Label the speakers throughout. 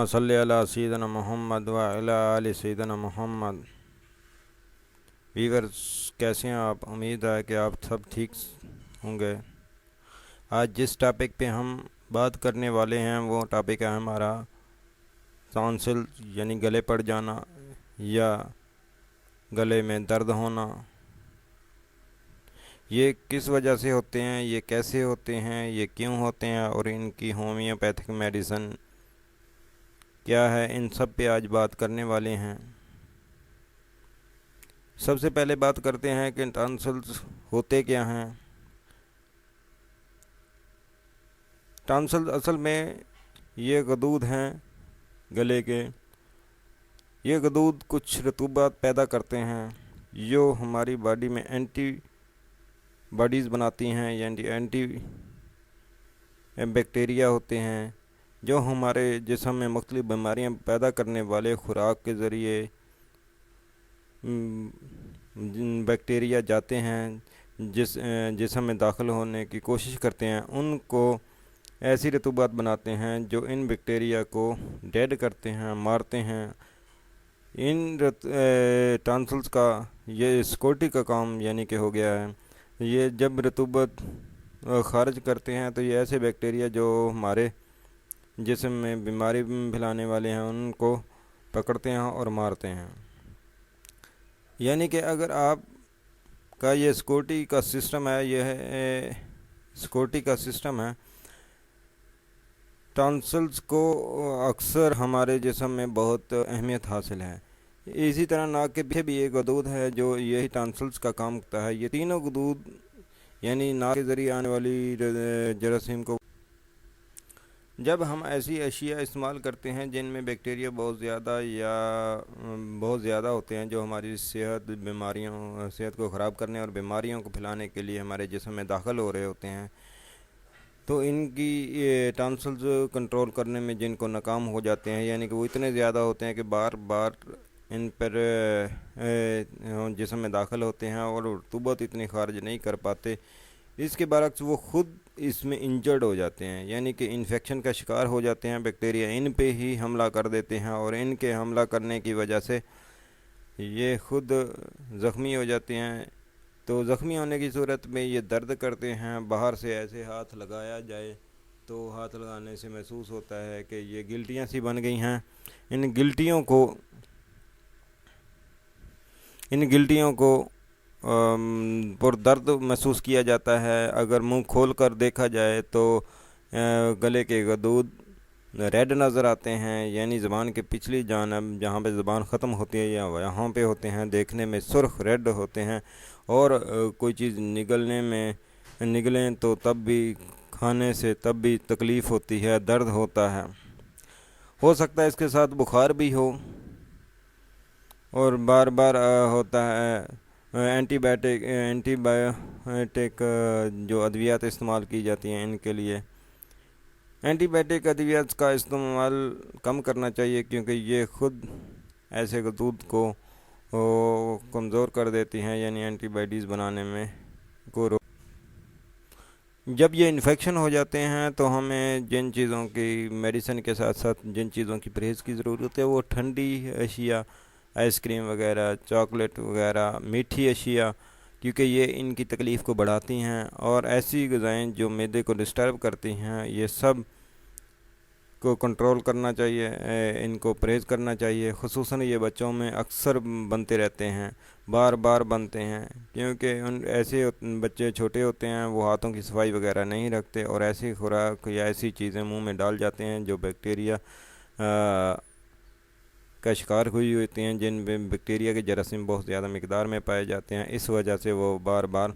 Speaker 1: صلی علی سیدنا محمد وعلی آل سیدنا محمد۔ ویورز، کیسے ہیں آپ؟ امید ہے کہ آپ سب ٹھیک ہوں گے۔ آج جس ٹاپک پہ ہم بات کرنے والے ہیں وہ ٹاپک ہے ہمارا ٹانسل، یعنی گلے پڑ جانا یا گلے میں درد ہونا۔ یہ کس وجہ سے ہوتے ہیں، یہ کیسے ہوتے ہیں، یہ کیوں ہوتے ہیں، اور ان کی ہومیوپیتھک میڈیسن کیا ہے، ان سب پہ آج بات کرنے والے ہیں۔ سب سے پہلے بات کرتے ہیں کہ ٹانسلز ہوتے کیا ہیں۔ ٹانسلز اصل میں یہ غدود ہیں گلے کے۔ یہ غدود کچھ رطوبات پیدا کرتے ہیں جو ہماری باڈی میں اینٹی باڈیز بناتی ہیں، یعنی اینٹی بیکٹیریا ہوتے ہیں جو ہمارے جسم میں مختلف بیماریاں پیدا کرنے والے خوراک کے ذریعے بیکٹیریا جاتے ہیں، جسم میں داخل ہونے کی کوشش کرتے ہیں، ان کو ایسی رطوبات بناتے ہیں جو ان بیکٹیریا کو ڈیڈ کرتے ہیں، مارتے ہیں۔ ان ٹانسلز کا یہ سیکورٹی کا کام یعنی کہ ہو گیا ہے۔ یہ جب رطوبت خارج کرتے ہیں تو یہ ایسے بیکٹیریا جو ہمارے جسم میں بیماری پھیلانے والے ہیں ان کو پکڑتے ہیں اور مارتے ہیں۔ یعنی کہ اگر آپ کا یہ سیکورٹی کا سسٹم ہے، یہ سیکورٹی کا سسٹم ہے، ٹانسلز کو اکثر ہمارے جسم میں بہت اہمیت حاصل ہے۔ اسی طرح ناک کے پیچھے بھی ایک غدود ہے جو یہی ٹانسلز کا کام کرتا ہے۔ یہ تینوں غدود یعنی ناک کے ذریعے آنے والی جراثیم کو جب ہم ایسی اشیاء استعمال کرتے ہیں جن میں بیکٹیریا بہت زیادہ ہوتے ہیں جو ہماری صحت کو خراب کرنے اور بیماریوں کو پھیلانے کے لیے ہمارے جسم میں داخل ہو رہے ہوتے ہیں، تو ان کی ٹانسلز کنٹرول کرنے میں جن کو ناکام ہو جاتے ہیں، یعنی کہ وہ اتنے زیادہ ہوتے ہیں کہ بار بار ان پر جسم میں داخل ہوتے ہیں اور رطوبت اتنی خارج نہیں کر پاتے، اس کے برعکس وہ خود اس میں انجرڈ ہو جاتے ہیں، یعنی کہ انفیکشن کا شکار ہو جاتے ہیں۔ بیکٹیریا ان پہ ہی حملہ کر دیتے ہیں اور ان کے حملہ کرنے کی وجہ سے یہ خود زخمی ہو جاتے ہیں۔ تو زخمی ہونے کی صورت میں یہ درد کرتے ہیں۔ باہر سے ایسے ہاتھ لگایا جائے تو ہاتھ لگانے سے محسوس ہوتا ہے کہ یہ گلٹیاں سی بن گئی ہیں۔ ان گلٹیوں کو پر درد محسوس کیا جاتا ہے۔ اگر منہ کھول کر دیکھا جائے تو گلے کے غدود ریڈ نظر آتے ہیں، یعنی زبان کے پچھلی جانب جہاں پہ زبان ختم ہوتی ہے یا یہاں پہ ہوتے ہیں، دیکھنے میں سرخ ریڈ ہوتے ہیں، اور کوئی چیز نگلیں تو تب بھی کھانے سے تب بھی تکلیف ہوتی ہے، درد ہوتا ہے۔ ہو سکتا ہے اس کے ساتھ بخار بھی ہو، اور بار بار ہوتا ہے۔ اینٹی بایوٹک جو ادویات استعمال کی جاتی ہیں ان کے لیے اینٹی بایوٹک ادویات کا استعمال کم کرنا چاہیے، کیونکہ یہ خود ایسے غدود کو کمزور کر دیتی ہیں، یعنی اینٹی باڈیز بنانے میں جب یہ انفیکشن ہو جاتے ہیں تو ہمیں جن چیزوں کی میڈیسن کے ساتھ ساتھ جن چیزوں کی پرہیز کی ضرورت ہے وہ ٹھنڈی اشیاء، آئس کریم وغیرہ، چاکلیٹ وغیرہ، میٹھی اشیاء، کیونکہ یہ ان کی تکلیف کو بڑھاتی ہیں، اور ایسی غذائیں جو معدے کو ڈسٹرب کرتی ہیں یہ سب کو کنٹرول کرنا چاہیے، ان کو پرہیز کرنا چاہیے۔ خصوصاً یہ بچوں میں اکثر بنتے رہتے ہیں، بار بار بنتے ہیں، کیونکہ ایسے بچے چھوٹے ہوتے ہیں، وہ ہاتھوں کی صفائی وغیرہ نہیں رکھتے اور ایسی خوراک یا ایسی چیزیں منہ میں ڈال جاتے ہیں جو بیکٹیریا کا شکار ہوئی ہوتی ہیں، جن میں بیکٹیریا کے جراثیم بہت زیادہ مقدار میں پائے جاتے ہیں۔ اس وجہ سے وہ بار بار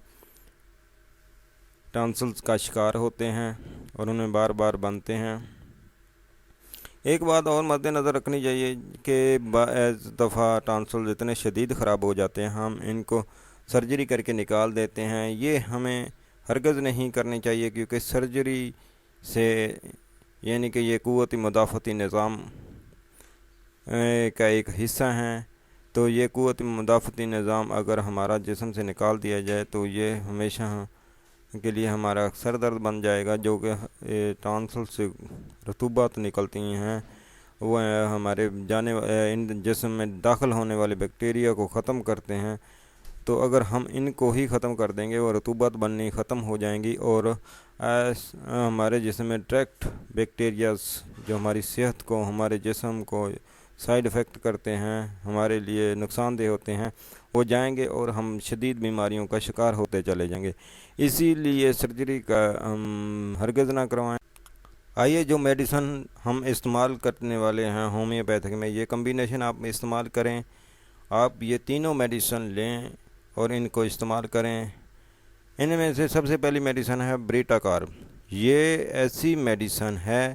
Speaker 1: ٹانسلز کا شکار ہوتے ہیں اور انہیں بار بار بنتے ہیں۔ ایک بات اور مد نظر رکھنی چاہیے کہ بعض دفعہ ٹانسلز اتنے شدید خراب ہو جاتے ہیں ہم ان کو سرجری کر کے نکال دیتے ہیں۔ یہ ہمیں ہرگز نہیں کرنی چاہیے، کیونکہ سرجری سے یعنی کہ یہ قوت مدافعتی نظام کا ایک حصہ ہیں، تو یہ قوت مدافعتی نظام اگر ہمارا جسم سے نکال دیا جائے تو یہ ہمیشہ کے لیے ہمارا سر درد بن جائے گا، جو کہ ٹانسل سے رطوبات نکلتی ہیں وہ ہمارے ان جسم میں داخل ہونے والے بیکٹیریا کو ختم کرتے ہیں. تو اگر ہم ان کو ہی ختم کر دیں گے اور رطوبت بننی ختم ہو جائیں گی اور ہمارے جسم میں ڈائریکٹ بیکٹیریاز جو ہماری صحت کو, ہمارے جسم کو سائیڈ افیکٹ کرتے ہیں, ہمارے لیے نقصان دہ ہوتے ہیں, وہ جائیں گے اور ہم شدید بیماریوں کا شکار ہوتے چلے جائیں گے. اسی لیے سرجری کا ہم ہرگز نہ کروائیں. آئیے جو میڈیسن ہم استعمال کرنے والے ہیں ہومیوپیتھک میں, یہ کمبینیشن آپ استعمال کریں. آپ یہ تینوں میڈیسن لیں اور ان کو استعمال کریں. ان میں سے سب سے پہلی میڈیسن ہے بریٹا کارب. یہ ایسی میڈیسن ہے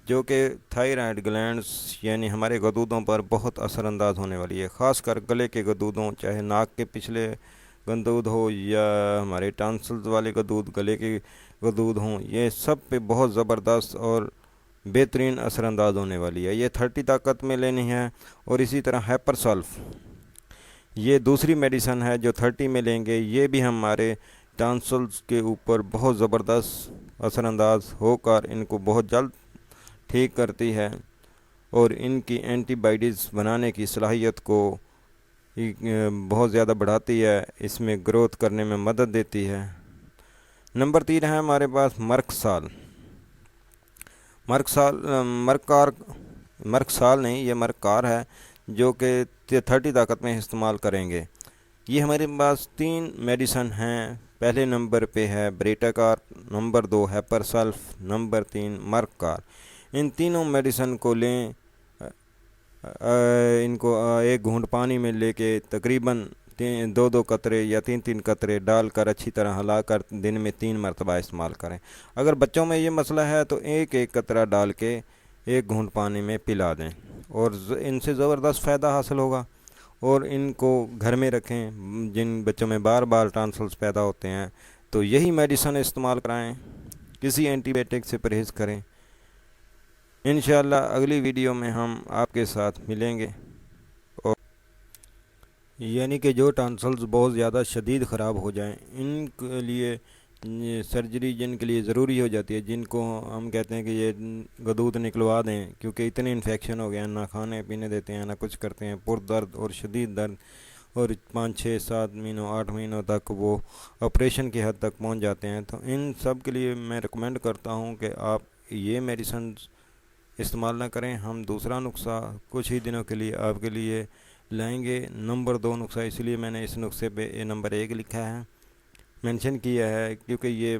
Speaker 1: جو کہ تھائرائڈ گلینڈز یعنی ہمارے غدودوں پر بہت اثر انداز ہونے والی ہے, خاص کر گلے کے غدودوں, چاہے ناک کے پچھلے غدود ہو یا ہمارے ٹانسلز والے غدود, گلے کے غدود ہوں, یہ سب پہ بہت زبردست اور بہترین اثر انداز ہونے والی ہے. یہ 30 طاقت میں لینی ہے. اور اسی طرح ہیپر سلف, یہ دوسری میڈیسن ہے جو 30 میں لیں گے. یہ بھی ہمارے ٹانسلز کے اوپر بہت زبردست اثر انداز ہو کر ان کو بہت جلد ٹھیک کرتی ہے اور ان کی اینٹی بائیڈز بنانے کی صلاحیت کو بہت زیادہ بڑھاتی ہے, اس میں گروتھ کرنے میں مدد دیتی ہے. نمبر 3 ہے ہمارے پاس مرکسال. مرکسال نہیں, یہ مرکار ہے جو کہ 30 طاقت میں استعمال کریں گے. یہ ہمارے پاس 3 میڈیسن ہیں. پہلے نمبر پہ ہے بریٹا کار, نمبر 2 ہیپر سلف, نمبر 3 مرکار. ان تینوں میڈیسن کو لیں, ان کو ایک گھونٹ پانی میں لے کے تقریباً 2 قطرے یا 3 قطرے ڈال کر اچھی طرح ہلا کر دن میں 3 مرتبہ استعمال کریں. اگر بچوں میں یہ مسئلہ ہے تو ایک قطرہ ڈال کے ایک گھونٹ پانی میں پلا دیں اور ان سے زبردست فائدہ حاصل ہوگا. اور ان کو گھر میں رکھیں جن بچوں میں بار بار ٹانسلز پیدا ہوتے ہیں, تو یہی میڈیسن استعمال کرائیں, کسی اینٹی بائیوٹک سے پرہیز کریں. انشاءاللہ اگلی ویڈیو میں ہم آپ کے ساتھ ملیں گے. یعنی کہ جو ٹانسلز بہت زیادہ شدید خراب ہو جائیں, ان کے لیے سرجری جن کے لیے ضروری ہو جاتی ہے, جن کو ہم کہتے ہیں کہ یہ غدود نکلوا دیں کیونکہ اتنے انفیکشن ہو گئے ہیں, نہ کھانے پینے دیتے ہیں نہ کچھ کرتے ہیں, پر درد اور شدید درد, اور 5 6 7 مہینوں 8 مہینوں تک وہ آپریشن کی حد تک پہنچ جاتے ہیں. تو ان سب کے لیے میں ریکمینڈ کرتا ہوں کہ آپ یہ میڈیسن استعمال نہ کریں. ہم دوسرا نسخہ کچھ ہی دنوں کے لیے آپ کے لیے لائیں گے. نمبر 2 نسخہ, اس لیے میں نے اس نسخے پہ نمبر 1 لکھا ہے, مینشن کیا ہے, کیونکہ یہ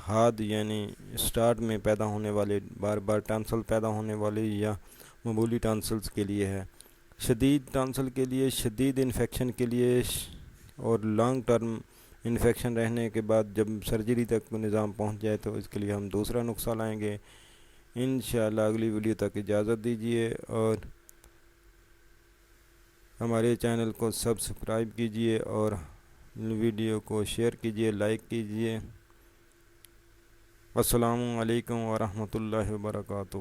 Speaker 1: حاد یعنی سٹارٹ میں پیدا ہونے والے بار بار ٹانسل پیدا ہونے والے یا معمولی ٹانسلز کے لیے ہے. شدید ٹانسل کے لیے, شدید انفیکشن کے لیے, اور لانگ ٹرم انفیکشن رہنے کے بعد جب سرجری تک نظام پہنچ جائے تو اس کے لیے ہم دوسرا نسخہ لائیں گے. انشاءاللہ اگلی ویڈیو تک اجازت دیجیے اور ہمارے چینل کو سبسکرائب کیجیے اور ویڈیو کو شیئر کیجیے, لائک کیجیے. السلام علیکم ورحمۃ اللہ وبرکاتہ.